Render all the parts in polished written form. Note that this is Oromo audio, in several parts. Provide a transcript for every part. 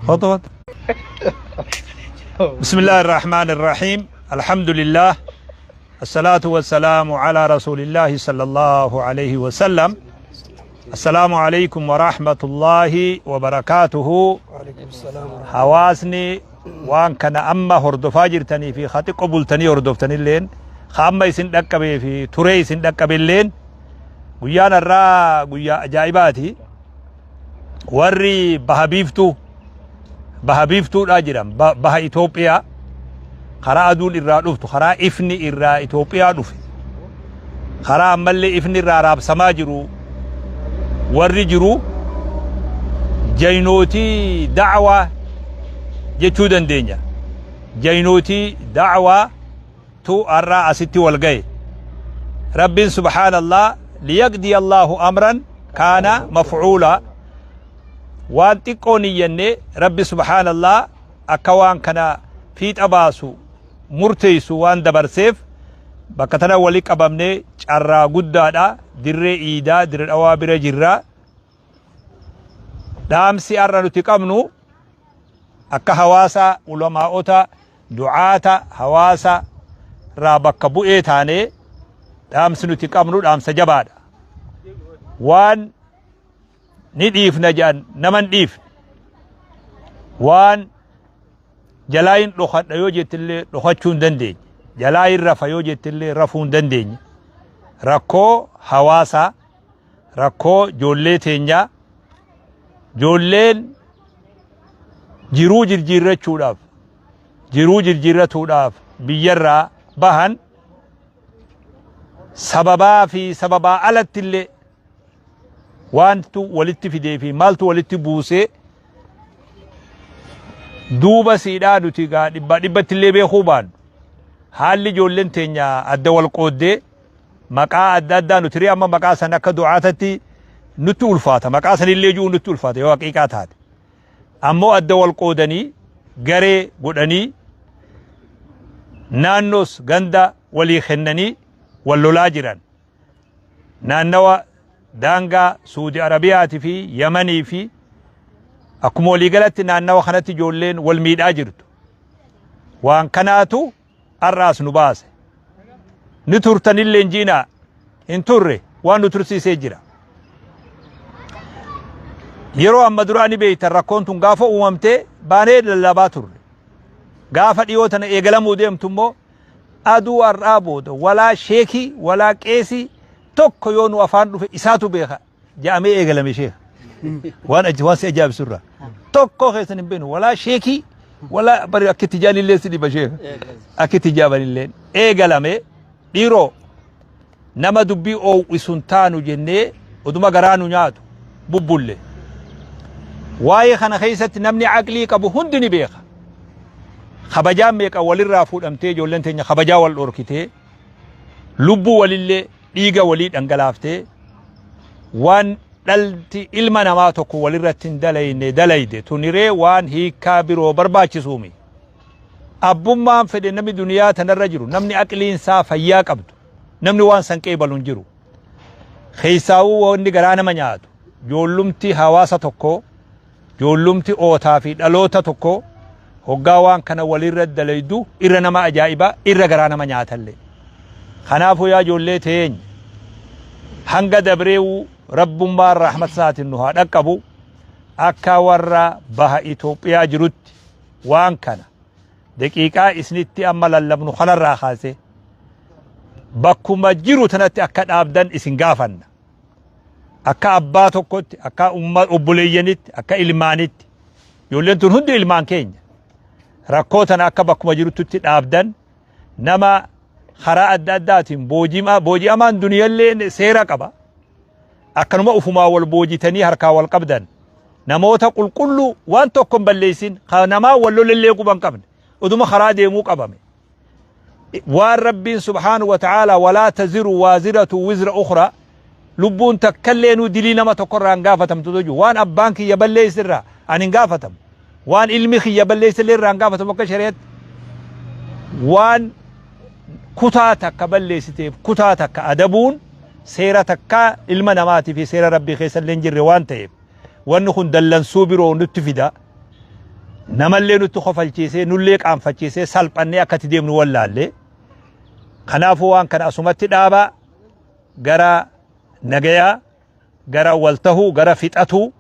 خطوة. بسم الله الرحمن الرحيم. الحمد لله، الصلاة والسلام على رسول الله صلى الله عليه وسلم. السلام عليكم ورحمة الله وبركاته. حواسني وان كان أما هردفا جرتني في خطي قبولتني هردفتني اللين خاما يسن دقبي في توري يسن دقبي اللين قيانا الرا قيا أجائباتي وري بهبيفتو راجرم بها إثيوبيا خرا أدون إرا دفتو خرا إفني إرا إثيوبيا دفي خرا أمالي إفني إرا راب سماجرو وري جرو جينوتي دعوة جيتشو دندينيا جينوتي دعوة تو أرى أستي والغي رب سبحان الله ليقضي الله أمرا كان مفعولا وانتي قوني يني رب سبحان الله أكوان كان فيت أباسو مرتيسو وان دبر سيف بكتنا وليك أبامني چارا قدادا در إيدا در الأوابر جرا دامسي أرى نتقامنو أكا هواسا علماء دعاة هواسا رابك بؤيتاني دامس نتقامنو دامس جباد وان نديف نجان نمن ديف وان جلاين لخط يوجد اللي لخطشون دندين جلاين رفا يوجد اللي رفون دندين ركو هواسا ركو جولي تنجا جولين جرو جرجيرة چوداف جرو جرجيرة چوداف بيرا بهن سببا في سببا علت اللي وانتو ولدت في دي في مالتو ولدت بوسي دوبا سيدا نتيغا دبا تلي بي خوبان حالي جولن تنيا الدول قودي مقا أدادا نتري أما مقا سنكا دعاتتي نتو الفاتا مقا سن اللي جو نتو الفاتا يو حقيقات هاد أمو الدول قودني غري قدني نانوس غندا ولي خنني واللولاجران نانوا دانغا سعودي عربية في يمني في أكمولي قالت نانوا خنت جولين والميد أجرت وان كناتو الراس نباس نتورتن اللي نجينا انتوري وان نترسي سيجرا يرو أما دراني بيت الركونتون غافة وممتي باني للباتور غافة ديوتنا إيقلمو ديمتمو أدو الرابود ولا شيكي ولا كيسي توك يونو أفان في إساتو بيخا جامي إيقلمي شيخ وان أجوان سيجاب سرة توكو خيسن بينو ولا شيكي ولا بري أكي تجاني اللي سيدي بشيخ أكي تجابني اللي إيقلمي ديرو نما دبي أو إسنتانو جنة ودما غرانو نياتو ببولي واي خانا خيست نمني عقلي كابو هندني بيخا خبجام ميكا وللرافود أمتي جولن تنيا خبجا والأوركتي لبو وللي ديغا وليد أنقلافتي وان دلتي إلما نماتوكو وللرتين دليد تنيري وان هي كابرو برباچي سومي أبو ما فدي نمي دنيا تنرجرو نمني أقلين سا فياك أبدو نمني وان سنكي بلونجرو خيساو واني غرانا منياتو جولمتي حواسا توكو جولمتي أوتا في دلوتا توكو هقاوان كان وليرد دليدو إرى نما أجائبا إرى غرانا منياتا اللي خنافو يا جولي تين هنگا دبريو رب ما الرحمة سات النها دقبو أكا ورا بها إثيوبيا جرد وان كان دقيقة إسنتي أما للبنو خنا الراخاسي بكو مجيرو تنتي أكا أبدان إسنغافن أكا أباتو كوت أكا أمال أبوليانيت أكا إلمانيت يولين تون هندو إلمان كين ركوتنا أكا بكو مجيرو تتي أبدان نما خراء الدادات بوجي أمان دنيا اللي سيرا قبا أكنما أفما والبوجي تني هركا والقبدان نموتا قل كلو وانتوكم بالليسين خانما واللو للي قبان قبن ودوما خراء ديمو قبامي والرب سبحانه وتعالى ولا تزر وازرة وزر أخرى لبون تكلينو دلينا ما تقرر انقافتم تدوجو وان أبانك يبالليس الرا أن انقافتم وان علمك يبالليس الرا انقافتم وكشريت وان كتاتك بليستيف كتاتك أدبون سيرتك المنامات في سير ربي خيس اللينجر وان تيب وانخن دلن سوبرو نتفدا نملي نتخفل شيء نليك عن فشيء سلب أني أكتدي من ولا اللي خنافوان كان أسمت دابا جرا نجيا جرا ولته جرا فتأته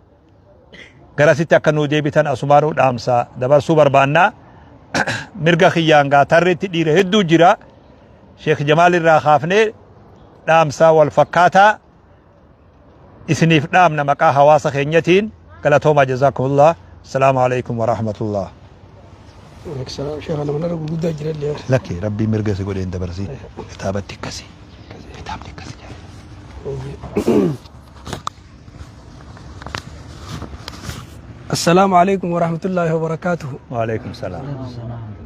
جرا ستكنو جيبتان أسمارو دامسا دبر سوبر بانا مرجع خيانغا تريت دير هدو جرا شيخ جمال الراخافني دامسا والفكاتا إسنيف دامنا مكا حواس خينيتين قالتهما جزاكم الله السلام عليكم ورحمة الله. السلام شيخ أنا من أرجو جدا جلال لك ربي مرجع سيقول أنت برسي كتابتك كسي كتابتك كسي. السلام عليكم ورحمة الله وبركاته. وعليكم السلام.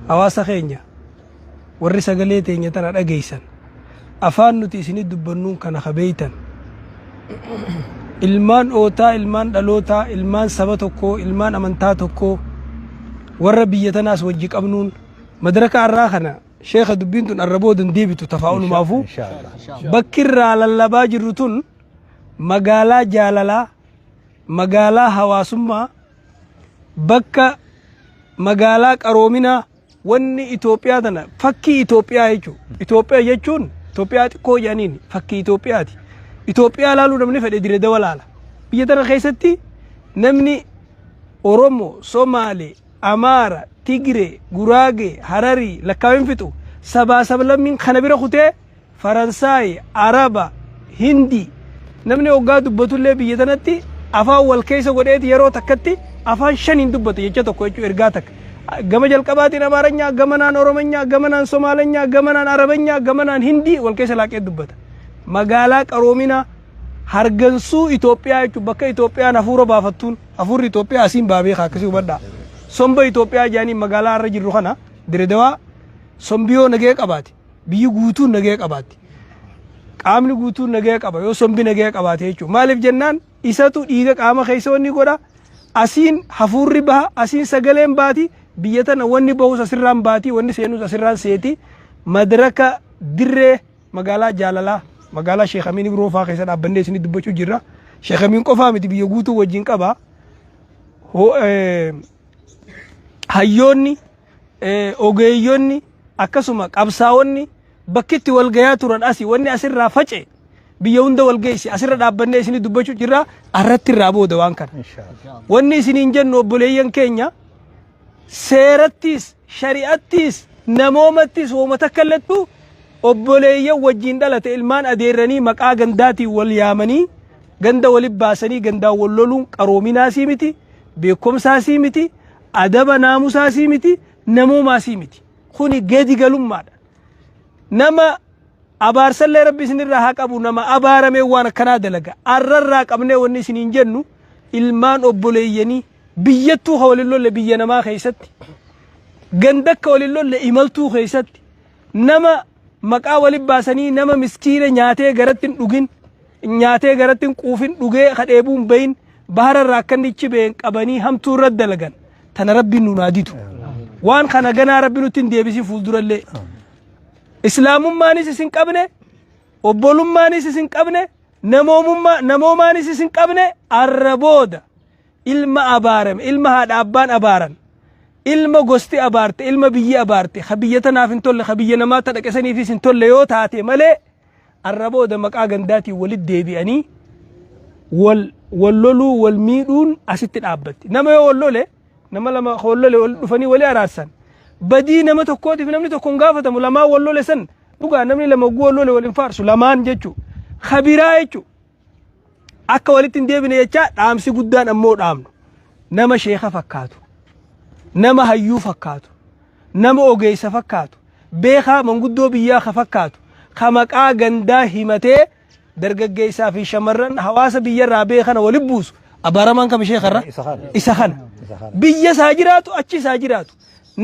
حواس خينيا ورث قليتين يتنا رجيسا أفان نتيسني دبنون كان خبيتا ilmaan ootaa ilmaan dhalootaa ilmaan saba tokkoo ilmaan amantaa tokkoo warra biyya tanaas wajji qabnuun madaraka arraa kana sheekha dubbiin tun arraboodan deebitu tafaa'ulumaafu bakkirraa lallabaa jirru tun magaalaa jaalalaa magaalaa hawaasummaa bakka magaalaa qaroominaa wanni Itoophiyaa tana fakkii Itoophiyaa jechuun Itoophiyaa xiqqoo jedhaniin fakkii Itoophiyaati. Itoophiyaa laaluu namni fedhe dire dawalaala biyya tana keessatti namni Oromoo, Somaalee, Amaara, Tigiree, Guraagee, Hararii lakkaawin fixu sabaa sablammiin kana bira kutee Faransaay, Araba, Hindi namni hoggaa dubbatullee biyya tanatti afaan wal keessa godheeti yeroo takkatti afaan shaniin dubbatu jecha tokko jechuu ergaa takka gama jalqabaatiin Amaaranyaa, gamanaan Oromanyaa, gamanaan Somaalenyaa, gamanaan Arabanyaa, gamanaan Hindi wal keessa laaqee dubbata. magaalaa qaroomina hargansuu Itoophiyaa jechuun bakka Itoophiyaan hafuura baafattuun hafuurri Itoophiyaa asiin baabee akkasii hubadhaa. Somba Itoophiyaa jedhanii magaalaa irra jirru kana Diredawaa sombiyoo nagee qabaate biyyi guutuun nagee qabaate qaamni guutuun nagee qaba yoo sombi nagee qabaate jechuudha. Maaliif jennaan isatu dhiiga qaama keessa wanni godha asiin hafuurri baha asiin sagaleen baati biyya tana wanni bahus asirraan baati wanni seenus asirraan seeti madaraka dirree magaalaa jaalalaa magaalaa Sheekh Amin Ibro faa keessa dhaabbannee isin dubbachuu jirra. Sheekh Amin qofaa miti biyya guutuu wajjin qaba. Hayyoonni ogeeyyoonni akkasuma qabsaa'onni bakkitti wal gayaa turan asii wanni asirraa face biyya hunda wal geessi asirra dhaabbannee isin dubbachuu jirra arratti irraa booda waan kana. Wanni isiniin jennu obboleeyyan keenya seerattis shari'attis namoomattis woomata kallattuu obboleeyyan wajjin dhalate ilmaan adeeranii maqaa gandaatiin wal yaamanii ganda walii baasanii gandaa wal loluun qaroominaasii miti beekumsaasii miti adaba naamusaasii miti namoomaasii miti kuni gadi galummaadha. Nama abaarsallee rabbi isinirraa haa qabu nama abaaramee waan akkanaa dalaga arrarraa qabnee wanni isiniin jennu ilmaan obboleeyyanii biyyattuu ka waliin lolle biyya namaa keessatti gandakka waliin lolle imaltuu keessatti nama maqaa walii baasanii nama miskiina nyaatee garattiin dhugin nyaatee garattiin quufin dhugee kadheebuun bayin bahararraa akkanichi been qabanii hamtuu irra dalagan tana rabbiin nu naaditu waan kana ganaa rabbi nutti hin deebisi fuuldurallee islaamummaanis isin qabne obbolummaanis isin qabne namoomaanis isin qabne arra booda ilma abaarame ilma haadha abbaan abaaran ilma gosti abaarte ilma biyyi abaarte habiyya tanaaf hin tolle habiyya namaa tadhaqesaniifis hin tolle yoo taate malee arra booda maqaa gandaatiin walit deebi'anii wal loluu wal miidhuun asitti dhaabbatti. Nama yoo wal lole nama lama wal lole wal dhufanii walii araarsan badii nama tokkootiif namni tokko hin gaafatamu lamaan wal lole san dhugaa namni lama wal lole wal hin faarsu lamaan jechuu khabiraa jechuu akka walitti hin deebine jecha dhaamsi guddaan ammoo dhaamnu nama sheekha fakkaatu nama hayyuu fakkaatu nama ogeessa fakkaatu beekaa manguddoo biyyaa ka fakkaatu ka maqaa gandaa himatee dargaggeessaa fi shamarran hawaasa biyyarraa beekana wali buusu abaaramaan kam sheekarra isa kana biyya isaa jiraatu achi isaa jiraatu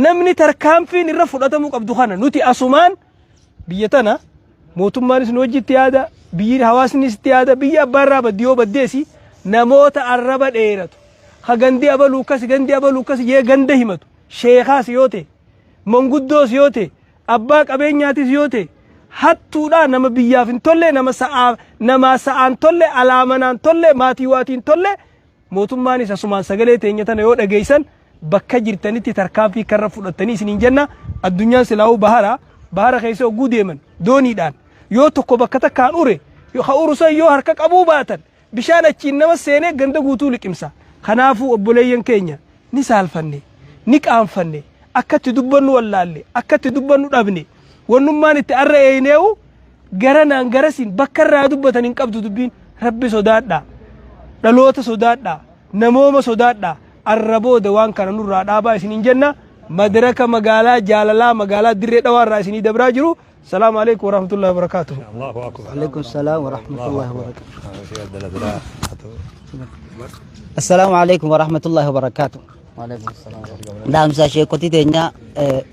namni tarkaanfiin irra fudhatamuu qabdu kana nuti asumaan biyya tana mootummaanis nu wajjitti yaada biyyi hawaasnis itti yaada biyya abbaarraa baddiyoo baddeesi namoota arraba dheeratu ha gandi abaluu kas jee ganda himatu sheekaas yoo ta'e manguddoos yoo ta'e abbaa qabeenyaatis yoo ta'e hattuudhaan nama biyyaaf hin tolle nama sa'aan tolle alaamanaan tolle maatii waatiin tolle mootummaanis asumaan sagalee teenya tana yoo dhageessan bakka jirtanitti tarkaanfii karra fudhattanii isiniin jenna addunyaan silaa'uu bahara keessa oguu deeman dooniidhaan yoo tokko bakka takkaan ure urusan yoo harka qabuu baatan bishaan achiin nama seenee ganda guutuu liqimsa kanaafuu obboleeyyan keenya ni saalfanne ni qaanfanne akkatti dubbannu wallaalle akkatti dubbannu dhabne wannummaan itti arra eeneewu garanaan garasin bakka irraa dubbatan hin qabdu dubbiin rabbi sodaadha dhaloota sodaadha namooma sodaadha arrabooda waan kana nurraa dhaabaa isiniin jenna madaraka magaalaa jaalalaa magaalaa dirree dhawaarraa isinii dabraa jiru السلام عليكم ورحمة الله وبركاته. الله أكبر. وعليكم السلام ورحمة الله وبركاته. السلام عليكم ورحمة الله وبركاته. وعليكم السلام ورحمة الله. دام ساشي كنتي تنيا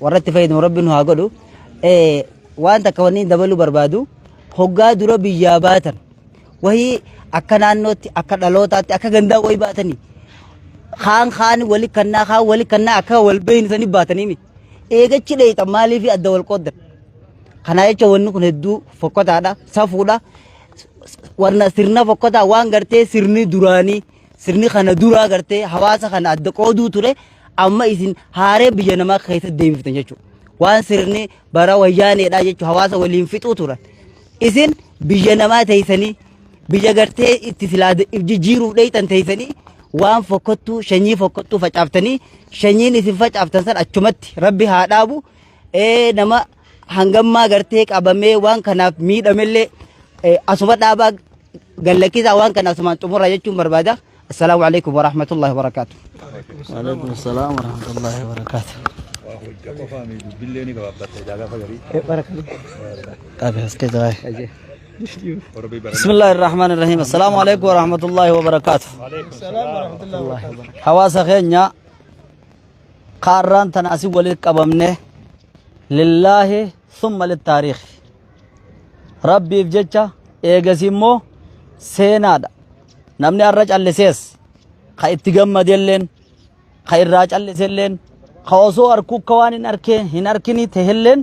ورت فايد مربي هاقولو وانت كونين دبلو بربادو هوغا درو بيجاباتا وهي أكنانوت أكدالوتات أكغندا وي باتني خان ولي كنا أكا والبين سني باتني مي إيجا تشيلي تمالي في الدول قدر kana jecha wanni kun hedduu fokkotaadha safuudha warna sirna fokkotaa waan gartee sirni duraanii sirni kana duraa gartee hawaasa kana adda qooduu ture amma isin haaree biyya namaa keessa deebiftan jechuudha waan sirni bara wayyaaneedha jechuudha hawaasa waliin fixuu turan isin biyya namaa teessanii biyya gartee itti silaada jijjiiruuf dheeytan teessanii waan fokkottuu shanyii fokkottuu facaaftanii shanyiin isin facaaftan san achumatti rabbi haa dhaabu nama hangammaa gartee qabamee waan kanaaf miidhamellee asuma dhaabaa gallakisaa waan kanaaf sumaan xumura jechuun barbaada. Assalaamu alaikum wa rahmatullahi wa barakatuh. Wa alaikum assalam wa rahmatullahi wa barakatuh. بسم الله الرحمن الرحيم السلام عليكم ورحمة الله وبركاته. السلام ورحمة الله وبركاته. حواسا خينيا قاران تناسي ولي قبمنه لله ثم للتاريخ ربي بججة إيغسيمو سينادا نمني الرجع اللسيس خا اتقام ديلين خا الراجع اللسيلين خوصو أركو كوانين هن أركيني تهلين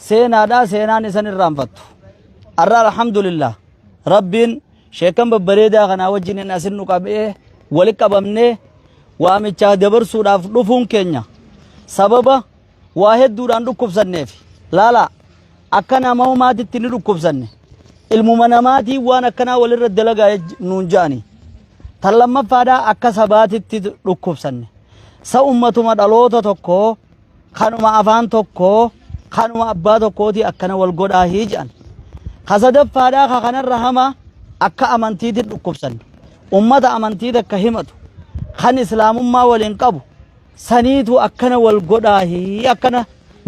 سينادا سيناني سن الرامفتو أرى الحمد لله ربين شيكم ببريدا غنا وجين الناس النقابيه ولك أبمني وامي دبر سودا فلوفون كينيا سببا واحد دوران ركوب سنفي لا أكنا ما هو ما تتني ركوب سن الممناماتي وانا كنا ولرد دلقا نونجاني تلما فادا أكسبات تت ركوب سن سأمة ما دلوتا تكو خانو ما أفان تكو خانو ما أبا تكو تي أكنا والقودا هيجان خسد فادا خانا الرحمة أكا أمانتي تت ركوب سن أمة أمانتي تكا همتو خان إسلام ما ولنقبو saniitu akkana wal godhaahi akkana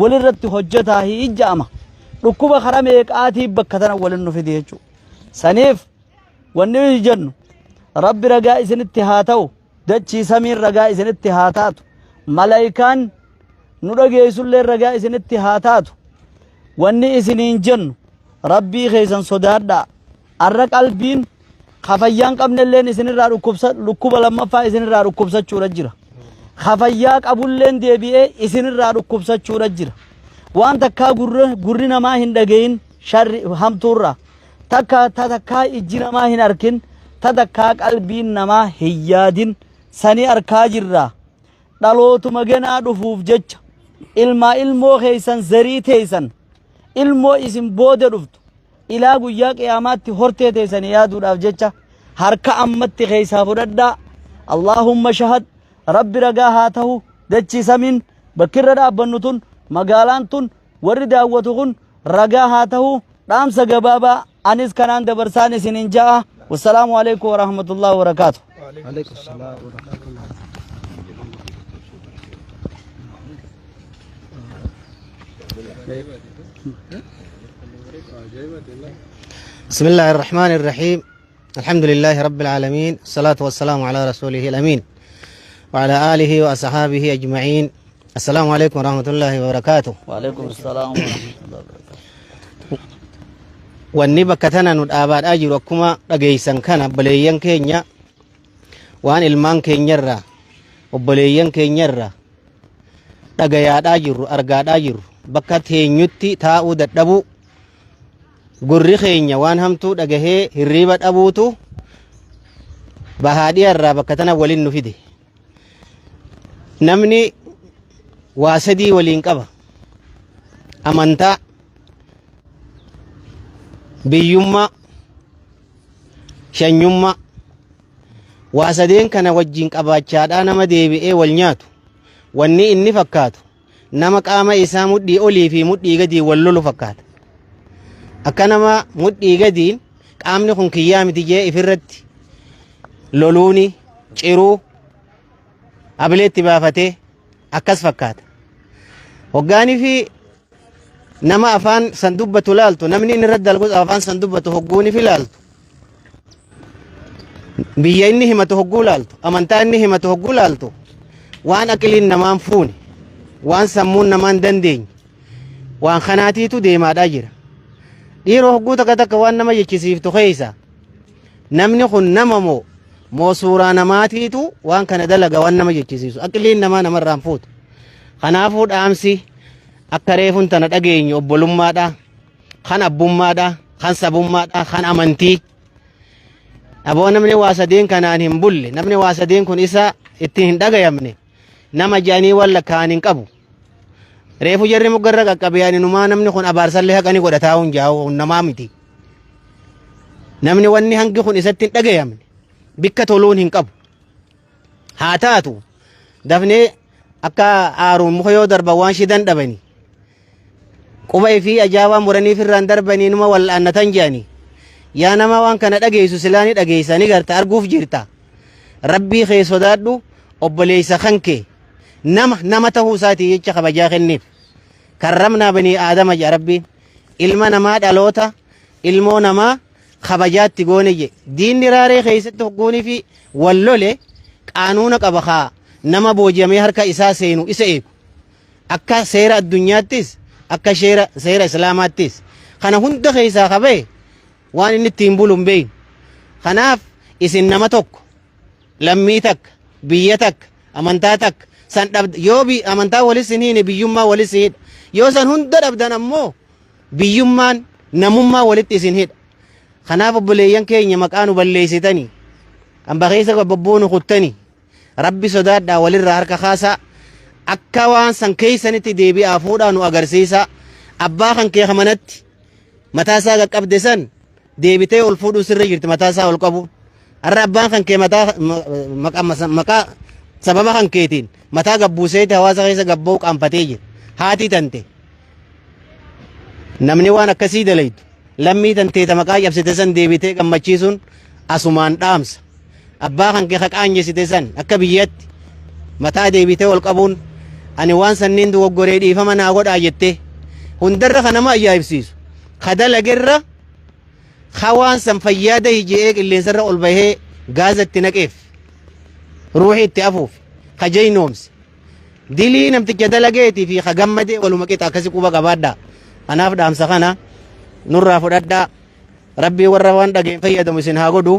walirratti hojjetaahi ijjaama dhukkuba karaa meeqaatii bakka tana walin nu fide jechuudha saniif wanni jennu rabbi ragaa isinitti haa ta'u dachii samiin ragaa isinitti haa taatu malaayikaan nu dhageessullee ragaa isinitti haa taatu wanni isiniin jennu rabbii keessan sodaadhaa arra qalbiin kafayyaan qabnelleen isinirraa dhukkuba lammaffaa isinirraa dhukkubsachuudha jira خفياك أبولين ديبيه إسن الرادو كوبسا چورا جرا وان تكا غرّي نما هندگين شر هم تورا تكا إجنا ما هنركن تكا قلبين نما هيادين سني أركا جرا دلوتو مغنا دفوف جج ilmoo keeysan zarii teeysan ilmoo isin booda dhuftu ilaa guyyaa qiyaamaatti hortee teeysan yaaduudhaaf jecha harka ammatti keeysaa fudhadhaa Allahumma shahad rabbi ragaa haa ta'u dachii samiin bakkirra dhaabbannu tun magaalaan tun warri daawwatu kun ragaa haa ta'u dhaamsa gabaabaa anis kanaan dabarsaan isinin ja'a wassalaamu alaikum wa rahmatullahi wa barakatuh. وعليكم السلام ورحمة الله. بسم الله الرحمن الرحيم الحمد لله رب العالمين الصلاة والسلام على رسوله الأمين وعلى آله وأصحابه أجمعين السلام عليكم ورحمة الله وبركاته. وعليكم السلام ورحمة الله وبركاته. wanni bakka tana nu dhaabaadhaa jiru akkuma dhageeysan kana obboleeyyan keenya waan ilmaan keenyarraa obboleeyyan keenyarraa dhagayaadhaa jirru argaadhaa jirru bakka teenyutti taa'uu dadhabuu gurri keenya waan hamtuu dhagahee hirriiba dhabuutu bahaadhiyarraa bakka tana waliin nu fide namni waa sadii waliin qaba amantaa biyyummaa shanyummaa waa sadeen kana wajjin qabaachaadhaa nama deebi'ee wal nyaatu wanni inni fakkaatu nama qaama isaa mudhii olii fi mudhii gadii wal lolu fakkaata akka nama mudhii gadiin qaamni kun kiyyaa miti jee ifirratti loluuni ciruu abileetti baafatee akkas fakkaata hoggaanii fi nama afaan san dubbatu laaltu namni inni irratti dalgus afaan san dubbatu hogguuni fi laaltu biyya inni himatu hogguu laaltu amantaa inni himatu hogguu laaltu waan aqiliin namaan fuune waan sammuun namaan dandeenye waan kanaatiitu deemaadhaa jira dhiiroo hogguu takka takka waan nama jechisiiftu keeysa namni kun nama moo suuraa namaatiitu waan kana dalaga waan nama jechisiisu aqiliin namaa namarraan fuutu kanaafuu dhaamsi akka reefun tana dhageenyu obbolummaadha kan abbummaadha kan sabummaadha kan amantii aboo namni waa sadeen kanaan hin bulle namni waa sadeen kun isa itti hin dhagayamne nama jaanii walla kaan hin qabu reefu jarri muggarra qaqqabiyaan numaa namni kun abaarsallee haqanii godhataa hunjaa'u namaa miti namni wanni hangi kun isatti hin dhagayamne bikka toluun hin qabu haa taatu dafnee akka aaruun muka yoo darba waan shidan dhabani quba fi ajaabaa muraniif irraan darbanii numa wal'aannatan jedhanii yaa nama waan kana dhageessu silaani dhageessanii garta arguuf jirta rabbii kee sodaadhu obboleessa kankee nama tahuu isaatii jecha kabajaa kenniif karramnaa banii aadama jedha rabbiin ilma namaa dhaloota ilmoo namaa kabajaatti goone je diinni raaree keessatti hogguunii fi wallole qaanuuna qaba kaa nama boojamee harka isaa seenu isa eegu akka seera addunyaattis akka seera islaamaattis kana hunda keessaa qabee waan inni ittiin bulu hin beeynu kanaaf isin nama tokko lammii takka biyya takka amantaa takka san dhabda yoo amantaa walis hin hiine biyyummaa walis hidha yoo san hunda dhabdan ammoo biyyummaan namummaa walitti isin hidha kanaaf obboleeyyan keenya maqaa nu balleessitanii hamba keessa babboonu kuttanii rabbi sodaadhaa walirraa harka kaasaa akka waan san keessanitti deebi'aa fuudhaa nu agarsiisa abbaa kan kee manatti mataa isaa qaqqabde san deebitee ol fuudhuu sirra jirti mataa isaa ol qabu har'a abbaan kan kee maqaa sababa kan keetiin mataa gabbuuseeti hawaasa keessa gabba'uu qaanfatee jira haati tante namni waan akkasii dalaytu lammii tanteeta maqaa cabsite san deebitee gammachiisuun asumaan dhaamsa abbaa kan kee haqaanjessite san akka biyyatti mataa deebitee ol qabuun ani waan sanniin dogoggoree dhiifama naa godhaa jettee hundarra kanama ajaa'ibsiisu kadalagerra hawaan san fayyaada hijee qilleensarra ol bahee gaazatti naqeef ruuxii itti afuuf kajaynoomsi dilii namticha dalageetii fi kagammadee waluma qixa akkasi quba qabaadhaa kanaaf dhaamsa kana nurraa fudhadhaa rabbii warra waan dhageen fayyadamu isin haa godhu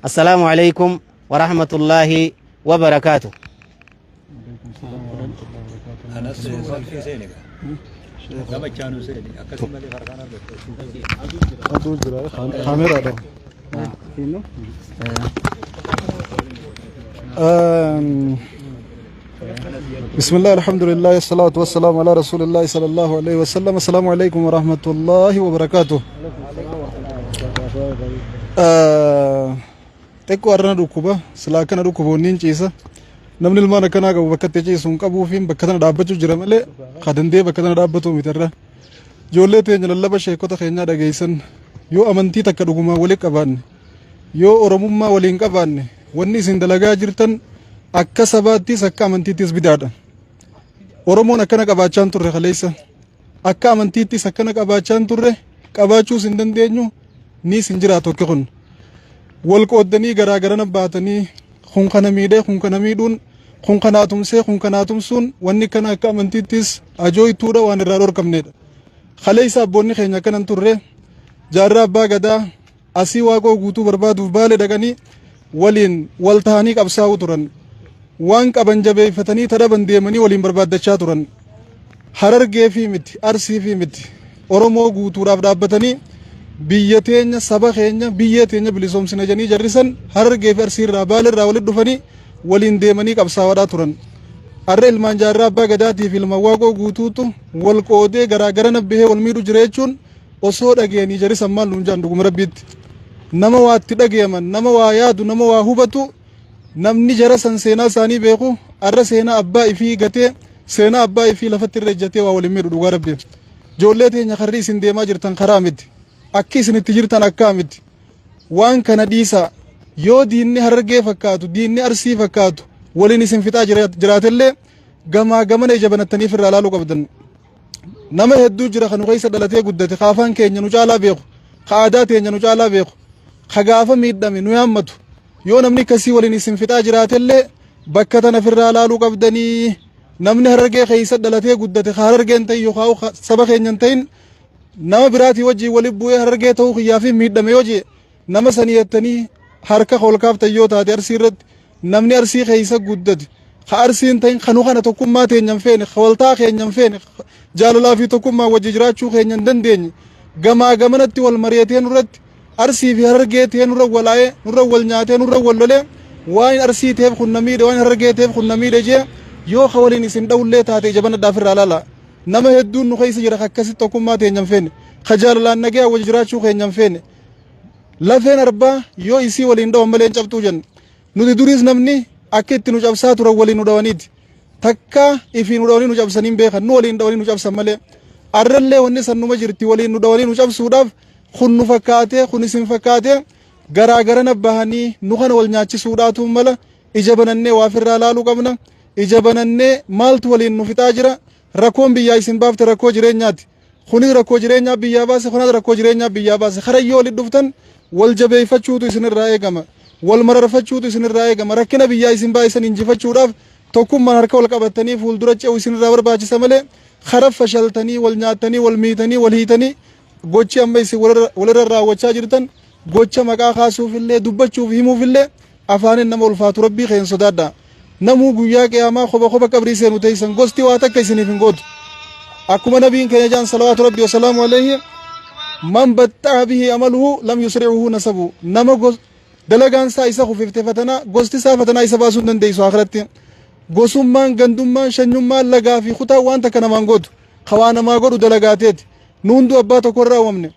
assalaamu alaykum warahmatullaahi wabarakaatuh بسم الله الحمد لله الصلاة والسلام على رسول الله صلى الله عليه وسلم السلام عليكم ورحمة الله وبركاته تكو أرنا ركوبة سلاكنا ركوبة نينجيسا namni ilmaan akkanaa qabu bakka itti ciisuun qabuu fi bakka tana dhaabbachuu jira malee kadandee bakka tana dhaabbatu mitirra ijoollee teenya lallaba sheekota keenyaa dhageessan yoo amantii takka dhugumaa walii qabaanne yoo oromummaa waliin qabaanne wanni isin dalagaa jirtan akka sabaattis akka amantiittis bidaadha oromoon akkana qabaachaan turre kaleessa akka amantiittis akkana qabaachaan turre qabaachuus hin dandeenyu ni isin jiraatu akka kun wal qooddanii garaagarana baatanii kun kana miidhee kun kana miidhuun kun kana tumsee kun kana tumsuun wanni kana akka amantiittis ajooytuudha waan irraa dhorkamneedha kaleessa abboonni keenya kanan turre jaarraa abbaa gadaa asii waaqoo guutuu barbaaduuf baale dhaqanii waliin wal tahanii qabsaa'uu turan waan qaban jabeeffatanii tadhaban deemanii waliin barbaaddachaa turan harargee fi miti arsii fi miti oromoo guutuudhaaf dhaabbatanii biyya teenya saba keenya biyya teenya bilisoomsina janii jarrisan harargee fi arsii irraa baale irraa walitti dhufanii waliin deemanii qabsaa'aadhaa turan arra ilmaan jaarraa abbaa gadaatii fi ilma waaqoo guutuutu wal qoodee garaagara nabbihee wal miidhu jireechuun osoo dhageenii jari sammaan nuun jaan dhuguma rabbiitti nama waatti dhageeman nama waa yaadu nama waa hubatu namni jara san seenaa isaanii beeku arra seenaa abbaa ifii gatee seenaa abbaa ifii lafatti irra ejjatee waa waliin miidhu dhugaa rabbiin ijoollee teenya karri isin deemaa jirtan karaa miti akki isinitti jirtan akkaa miti waan kana dhiisaa yoo diinni Harargee fakkaatu diinni Arsii fakkaatu waliin isin fixaa jiraatellee gamaa gamana ija banattaniif irraa ilaaluu qabdan nama hedduu jira kan keessa dhalatee guddate kaafaan keenya nu caalaa beeku ka aadaa teenya nu caalaa beeku ka gaafa miidhame nu yaammatu yoo namni kasii waliin isin fixaa jiraatellee bakka tana firraa ilaaluu qabdanii namni Harargee keessa dhalatee guddate ka Harargeen ta'in yookaan saba keenyan ta'in nama biraatii wajjii waliin bu'ee Harargee ta'uu kiyyaa fi miidhame yoo jee nama sanii jettanii harka holkaaftan yoo taate Arsii irratti namni Arsii keessa guddate ka Arsiin ta'in kanuu kana tokkummaa teenyan feene waltaa keenyan feene jaalalaa fi tokkummaa wajji jiraachuu keenyan dandeenye gamaa gamanatti wal mari'atee nurratti Arsii fi Harargee ta'ee nurra walaa'ee nurra wal nyaatee nurra wal lolee waan Arsii ta'eef kun namiidhe waan Harargee ta'eef kun namiidhe jee yoo ka waliin isin dhawullee taate jabana dhaafirraa laala nama hedduun nu keessa jira akkasitti tokkummaa teenyan feene ka jaalalaan nagee wajji jiraachuu keenyan feene lafeen arbaa yoo isii waliin dhawan malee hin cabxuu jenna nuti duris namni akka itti nu cabsaa turan waliin nu dhawaniiti takka ifii nu dhawanii nu cabsaniin beekan nu waliin dhawanii nu cabsan malee arrallee wanni san numa jirti waliin nu dhawanii nu cabsuudhaaf kun nu fakkaatee kun isin fakkaatee garaagara nabbahanii nu kana wal nyaachisuudhaatu mala ija banannee waafirraa laaluu qabna ija banannee maaltu waliin nu fixaa jira rakkoon biyyaa isin baafte rakkoo jireenyaati kunis rakkoo jireenyaa biyyaa baase kunis rakkoo jireenyaa biyyaa baase karayyoo waliin dhuftan wal jabeeffachuutu isinirraa eegama wal mararfachuutu isinirraa eegama rakkina biyyaa isin baay'isan injifachuudhaaf tokkummaan harka wal qabatanii fuuldura ce'u isinirraa barbaachisa malee kara fashaltanii wal nyaatanii wal miitanii wal hiitanii gochi amma isin walirra raawwachaa jirtan gocha maqaa kaasuufillee dubbachuuf himuufillee afaanin nama ulfaatu rabbii keen sodaadha namuu guyyaa qiyaamaa koba qabrii seenu teessan gosti waa takka isiniif hin gootu akkuma nabiin keenya jaan salawaatu rabbi wasalaamu alayhi man batta'a bihi amaluhu lam yusri'uhu nasabu nama dalagaan isaa isa kufifte fatana gosti isaa fatanaa isa baasuu hin dandeessu akhiratti gosummaan gandummaan shanyummaan lagaa fi kutaa waan takka namaan gootu kawaa namaa godhu dalagaateeti nu hunduu abbaa tokko irraa uumamne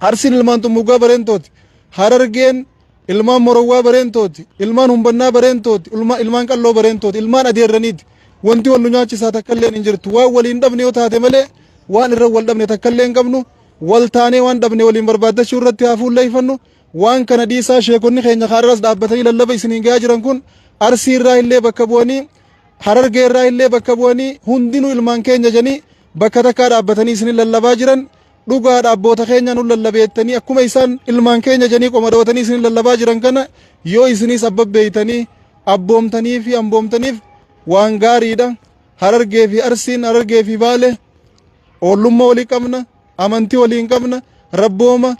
Arsiin ilmaan Xummugaa bareentooti Harargeen ilmaan Morowwaa bareentooti ilmaan Humbannaa bareentooti ilmaan Qalloo bareentooti ilmaan adeerraniiti wanti wal nu nyaachisaa takkalleen hin jirtu waan waliin dhabne yoo taate malee waan irra wal dhabne takkallee hin qabnu wal taanee waan dhabne waliin barbaaddachuu irratti hafuullee ifannu waan kana dhiisaa sheekonni keenya kaarras dhaabbatanii lallaba isiniin gahaa jiran kun Arsii irraa illee bakka bu'anii Harargee irraa illee bakka bu'anii hundinuu ilmaan keenya janii bakka takkaa dhaabbatanii isiniin lallabaa jiran dhugaadha abboota keenya nu lallabeettanii akkuma isaan ilmaan keenya janii qoma dhootanii isiniin lallabaa jiran kana yoo isinis abbabbeeytanii abboomtanii fi amboomtaniif waan gaariidha Harargee fi Arsiin Harargee fi Baale oollummaa walii qabna amantii waliin qabna rabbooma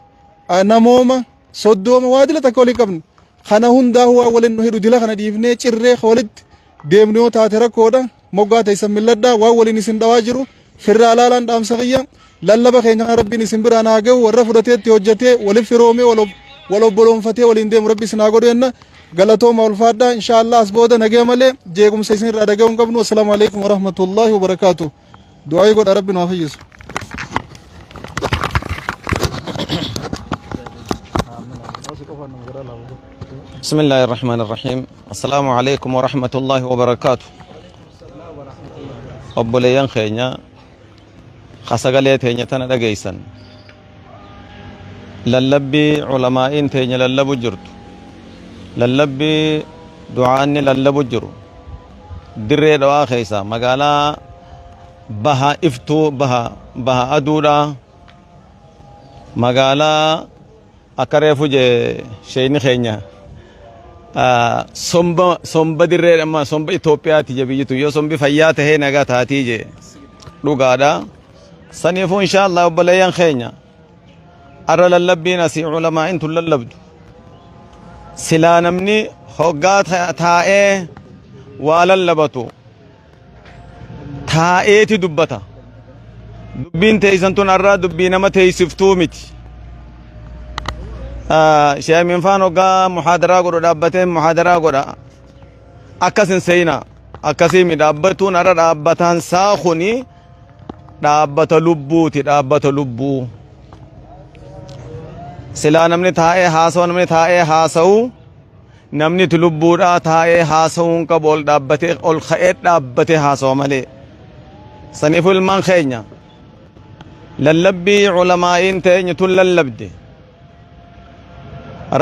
namooma soddooma waa dila takka walii qabna kana hundaa waa waliin nu hidhu dila kana dhiifnee cirree walitti deemnu yoo taate rakkoodha moggaa teessan milladhaa waa waliin isin dhawaa jiru firraa alaalaan dhaamsa kiyya lallaba keenya kan rabbiin isin biraan haa ga'u warra fudhateetti hojjetee waliif firoomee wal obboloonfatee waliin deemu rabbi isin haa godhu jenna galatooma ulfaadhaa inshaallah as booda nagee malee jeequmsa isin irraa dhaga'uu hin qabnu assalaamu alaikum warahmatullaahi wabarakaatu du'aa godha rabbi nu haa fayyisu بسم الله الرحمن الرحيم السلام عليكم ورحمة الله وبركاته أبوليان خينيا خسقالي تينيا تانا دقيسان للبي علماء تينيا للبو جرد للبي دعاني للبو جرد دري دعا خيسا مقالا بها افتو بها أدولا مقالا أكريفو جي شيني خينيا somba dirree amma somba Itoophiyaati je biyyitu yoo sombi fayyaa tahee nagaa taatii je dhugaadha saniifuu inshaallah obboleeyyan keenya arra lallabbiin asii ulamaa intu lallabdu silaa namni hoggaa taa'ee waa lallabatu taa'eeti dubbata dubbiin teeysan tun arraa dubbii nama teeysiftuu miti شيء من فانو قا محاضرة قرو دابتين محاضرة قرو أكسن سينا akkasii mi dhaabbatuun ara dhaabbataan saakuni dhaabbata lubbuuti dhaabbata lubbuu silaa namni taa'ee haasa'u namni taa'ee haasa'u namni itti lubbuudhaa taa'ee haasa'uun qabu ol dhaabbatee ol ka'ee dhaabbatee haasa'u malee saniifuu ilmaan keenya lallabbii culamaa'iin teenye tun lallabde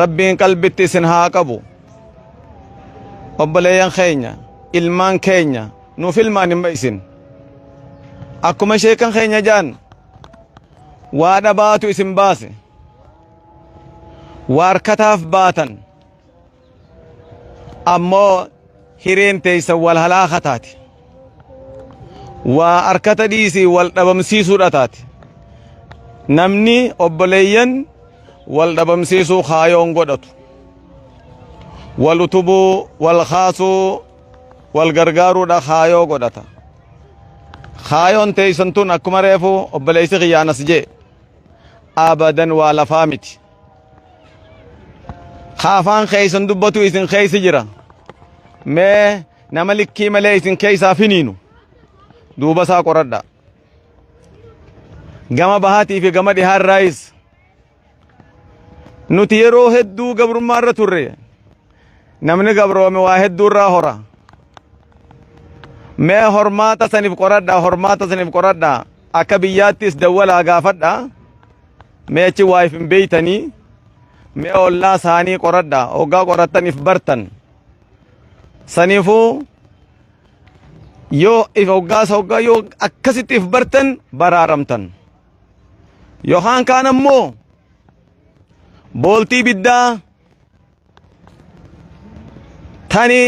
rabbiin qalbitti isin haa qabu obboleeyyan keenya ilmaan keenya nuuf ilmaan hin ba'isin akkuma sheekan keenya jaan waa dhabaatu isin baase waa harkataaf baatan ammoo hireen teeysan wal halaaqa taate waa harkata dhiisii wal dhabamsiisuudha taate namni obboleeyyan wal dhabamsiisuu kaayoon godhatu wal utubuu wal kaasuu wal gargaaruudha kaayoo godhata kaayoon teeysan tun akkuma reefu obboleeysi kiyyaanas jee abadan waa lafaa miti kaafaan keeysan dubbatu isin keeysi jira mee nama likkii malee isin keeysaa finiinu duuba isaa qoradha gama bahaatii fi gama dhihaan raayis nuti yeroo hedduu gabrummaa irra turre namni gabroome waa hedduu irraa hora mee hormaata saniif qoradha akka biyyaattis dawwalaa gaafadha mee achi waa if hin beeytanii mee ollaa isaanii qoradha hoggaa qorattaniif bartan saniifuu yoo if hoggaa yoo akkasitti if bartan baraaramtan yookaan kaan ammoo booltii biddaa tani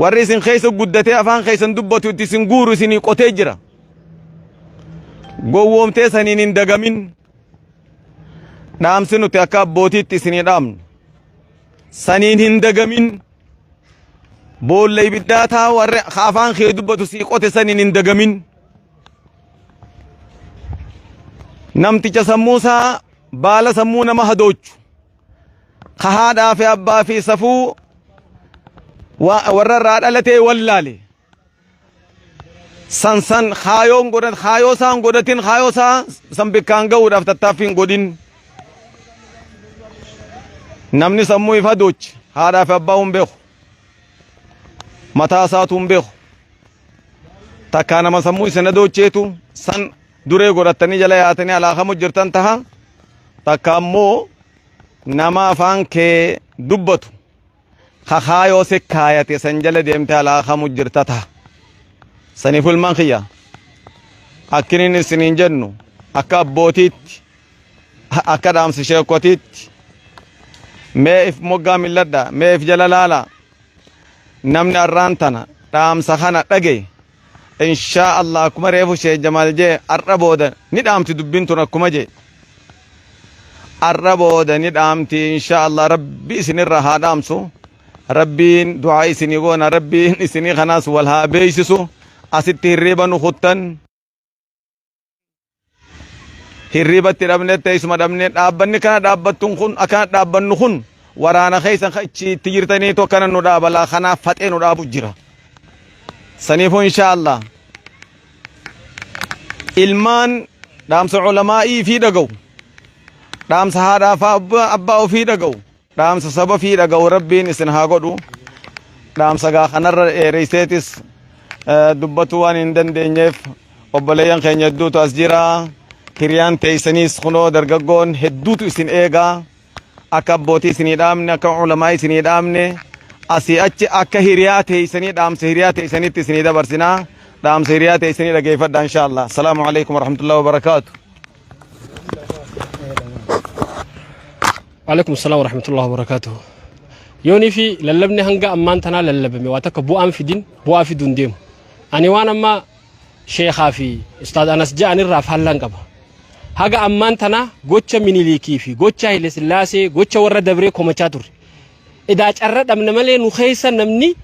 warri isin keessa guddatee afaan keessan dubbatu itti isin guuru isinii qotee jira gowwoomtee saniin hin dagamin dhaamsi nuti akka abbootiitti isinii dhaamnu saniin hin dagamin boolla ibiddaa taa warri afaan kee dubbatu sii qote saniin hin dagamin namticha sammuusaa baala sammuu nama hadoochu haadhaa fi abbaa fi safuu warra irraa dhalatee wallaale san kaayoon godhan kaayoo isaan godhatin kaayoo isaa san bikkaan ga'uudhaaf tattaaffiin godhin namni sammuu if hadoochi haadhaa fi abbaa hin beeku mataa isaatu hin beeku takkaa nama sammuu isin hadoocheetu san duree godhattanii jala yaatanii alaakamu jirtan taha takka ammoo nama afaan kee dubbatu kakaayoo si kaayate san jala deemte alaakamu jirta taha saniif ilmaan kiyya akkinin isiniin jennu akka abbootiitti akka dhaamsi sheekotiitti mee if moggaa milladha mee if jala laala namni arraan tana dhaamsa kana dhage inshaa Allah akkuma reefu shee Jamaal jee arra booda ni dhaamti dubbiin tun akkuma jee arra booda ni dhaamti inshaa Allah rabbi isinirra haa dhaamsu rabbiin du'aa isinii goona rabbiin isinii kanaas wal haa beeysisu asitti hirriiba nu kuttan hirriibatti dhabne teessuma dhabne dhaabbanni kana dhaabbattun kun akkana dhaabbannu kun waraana keessan itti jirtanii tokkana nu dhaabalaa kanaaf faxee nu dhaabu jira saniifuu inshaa Allah ilmaan dhaamsa culamaa'ii fi dhaga'u dhaamsa haadhaa fi abbaa ofii dhaga'u dhaamsa saba fi dhaga'u rabbiin isin haa godhu dhaamsa gaa kanarra dheereyseetis dubbatu waan hin dandeenyeef obboleeyyan keenya hedduutu as jira hiriyaan teeysaniis kunoo dargaggoon hedduutu isin eegaa akka abbootii isinii dhaamne akka culamaa isinii dhaamne asii achi akka hiriyaa teeysanii dhaamsa hiriyaa teeysaniitti isinii dabarsinaa dhaamsa hiriyaa teeysanii dhageeffadha inshaa Allah. Assalaamu alaikum warahmatullahi wabarakaatu. وعليكم السلام ورحمة الله وبركاته. يوني في للبني هنگا أمان تنا للبني واتك بوام في دين بوا في دون ديم. أنا وانا ما شيخا في أستاذ أنس جاني راف هلان كبا. هاگا أمان تنا غوچا مني ليكي في غوچا هيل سلاسي غوچا ورا دبري كومچاتور. إذا أرد أمن ملي نخيسا نمني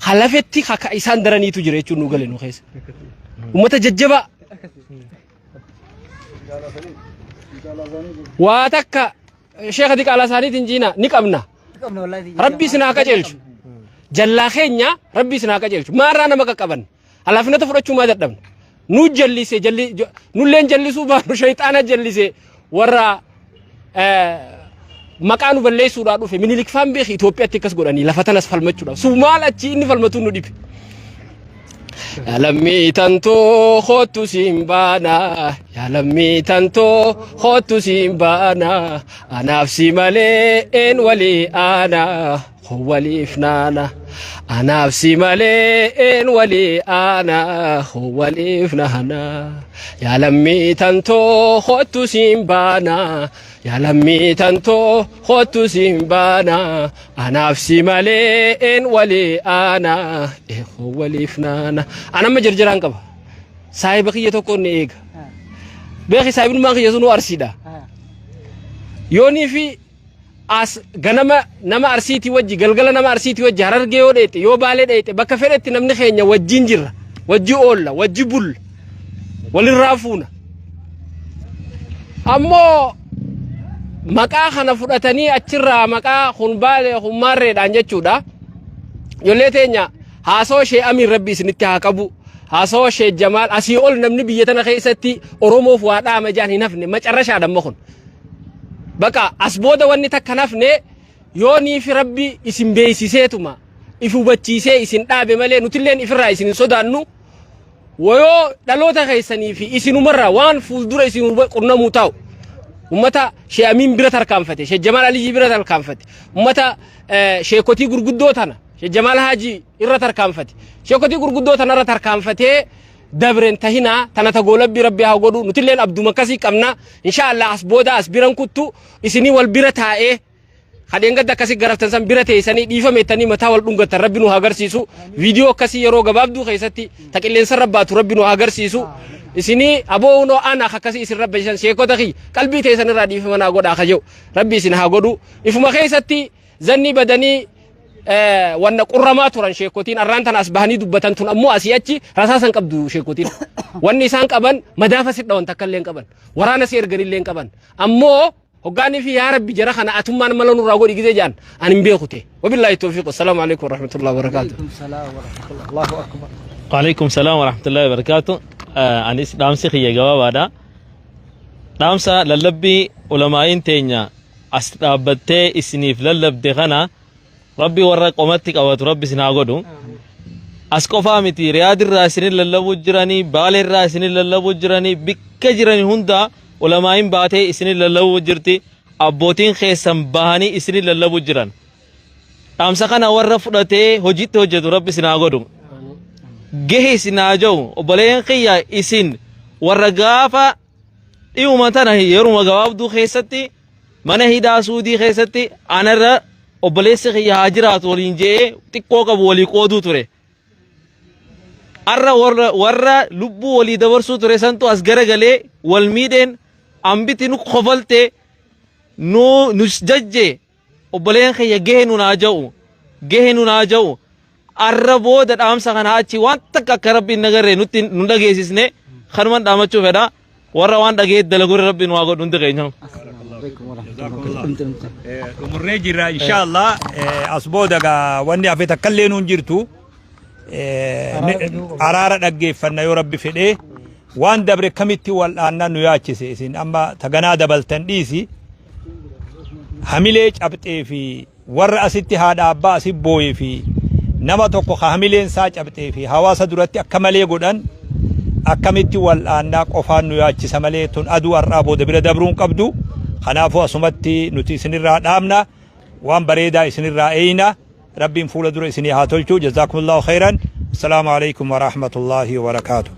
خلفتي خاكا إسان دراني تجري چون نوغل نخيس. ومتججبا واتك شيخ ديك على ساني تنجينا نيك أمنا ربي سنا كجلش jallaa keenya rabbi isin haa qajeelchu maarraa nama qaqqaban halaafinata fudhachuu maa dadhabna nu jallise nulleen jallisuu baanu shayxaana jallise warra maqaa nu balleessuudhaa dhufe minilik faan beeki Itoophiyaatti akkas godhanii lafa tanas falmachuudhaaf sumaal achi inni falmatu nu dhibe يا لمي تنتو خوتو سيمبانا يا لمي تنتو خوتو سيمبانا أنا نفسي ملئين ولي أنا هو لي فنانا أنا نفسي ملئين ولي أنا هو لي فنانا يا لمي تنتو خوتو سيمبانا يا لمي تنتو خوتو سيمبانا أنا نفسي ملئين ولي أنا هو لي فنانا أنا ما جرجران كبا سايب خي يتوكوني إيج بيخي سايب ما خي يزنو أرسيدا يوني في أس غنما نما أرسيتي وجي غلغلا نما أرسيتي وجي هرر جيو ديت يو بالي ديت بكفرت نمني خينيا وجينجر وجي أولا وجي بول وللرافونا أمو maqaa kana fudhatanii achirraa maqaa khunbaale khummaarreedhaan jechuudha ijoollee teenya haasoo shee amiin rabbi isinitti haa qabu haasoo shee jamaal asii ol namni biyya tana keessatti oromoof waa dhaama jaan hin hafne macarrashaadhaan makun baqa as booda wanni takka nafne yoonii fi rabbi isin beeysiseetuma if hubachiisee isin dhaabe malee nutilleen ifirraa isin hin sodaannu wayoo dhaloota keessanii fi isinumarraa waan fuuldura isin qunnamuu taa'u ummata shee amiin bira tarkaanfate shee jamaal aliyyi bira tarkaanfate ummata sheekotii gurguddoo tana shee jamaal haaji irra tarkaanfate sheekotii gurguddoo tana irra tarkaanfate dabren tahina tana tagolabbi rabbi haa godhu nutilleen abduma kasii qabna inshallah as booda as biran kuttu isinii wal bira taa'ee hadeen gadda kasii garaftan san bira teessanii dhiifameettanii mataa wal dhungatan rabbi nu agarsiisu viidiyoo kasii yeroo gabaabduu keessatti taqilleensa rabbaatu rabbi nu agarsiisu isini aboono ana khakasi isin rabbi san sheekota khi qalbii teessan irraa dhiifamana godha kajew rabbi isin haa godhu ifuma keessatti zanni badanii wanna qurramaa turan sheekotiin arraan tan asbahanii dubbatan tun ammoo asii achi rasaasan qabdu sheekotiin wanni isaan qaban madaafa sidha wanta kalleen qaban waraana si erganilleen qaban ammoo hoggaanii fi yaa rabbi jara kana atummaan mala nurraa godhi gizee jaan anin beekute wabillahi tawfiq assalamu alaykum warahmatullahi wabarakatuh Allahu akbar وعليكم السلام ورحمة الله وبركاته أنيس دامسي خيه جوابادا دامسا للبي علماء تينيا أستابتة إسنيف للب دخنا ربي ورق أمتك أو ربي سناقدو أسقفا متي رياض الراسين للب وجراني بال الراسين للب وجراني بكجراني هندا علماء باتي إسني للب وجرتي أبوتين خيسم بهاني إسني للب وجران دامسا كان ورفضته هجيت هجد ربي سناقدو gehe sinaajow oboleen qiyya isin warra gaafa dhiwumatan yeruma gabaabduu keessatti mana hidhaa suudii keessatti anarra obboleessi qiyya haa jiraatu waliin je'ee xiqqoo qabu walii qooduu ture arra warra lubbuu walii dabarsuu ture santu as garagalee wal miidheen ambiti nu qofalte nus jajje obboleen qiyya gehe nunaa ja'u arra booda dhaamsa kana achi waan takka akka rabbiin nagarree nutti nu dhageessisne kanuman dhaamachuu fedha warra waan dhageet dalagure rabbiin waa godhu hundi keenya. Umurree jirra inshallah as booda gaa wanni hafe takkallee nuun jirtu araara dhaggeeffanna yoo rabbi fedhee waan dabre kamitti wal'aannaa nu yaachise isin amma taganaa dabaltan dhiisi hamilee cabxee fi warra asitti haadha abbaa asi booyee fi nama tokko hamileen saa cabxee fi hawaasa duratti akka malee godhan akkamitti wal'aannaa qofaan nu yaachisa malee tun aduu har'aa booda bira dabruun qabdu kanaafuu asumatti nuti isinirraa dhaamna waan bareedaa isinirraa eeyna rabbiin fuula dura isinii haa tolchu jazaakumullahu khairan assalaamu alaykum wa rahmatullahi wa barakatuh.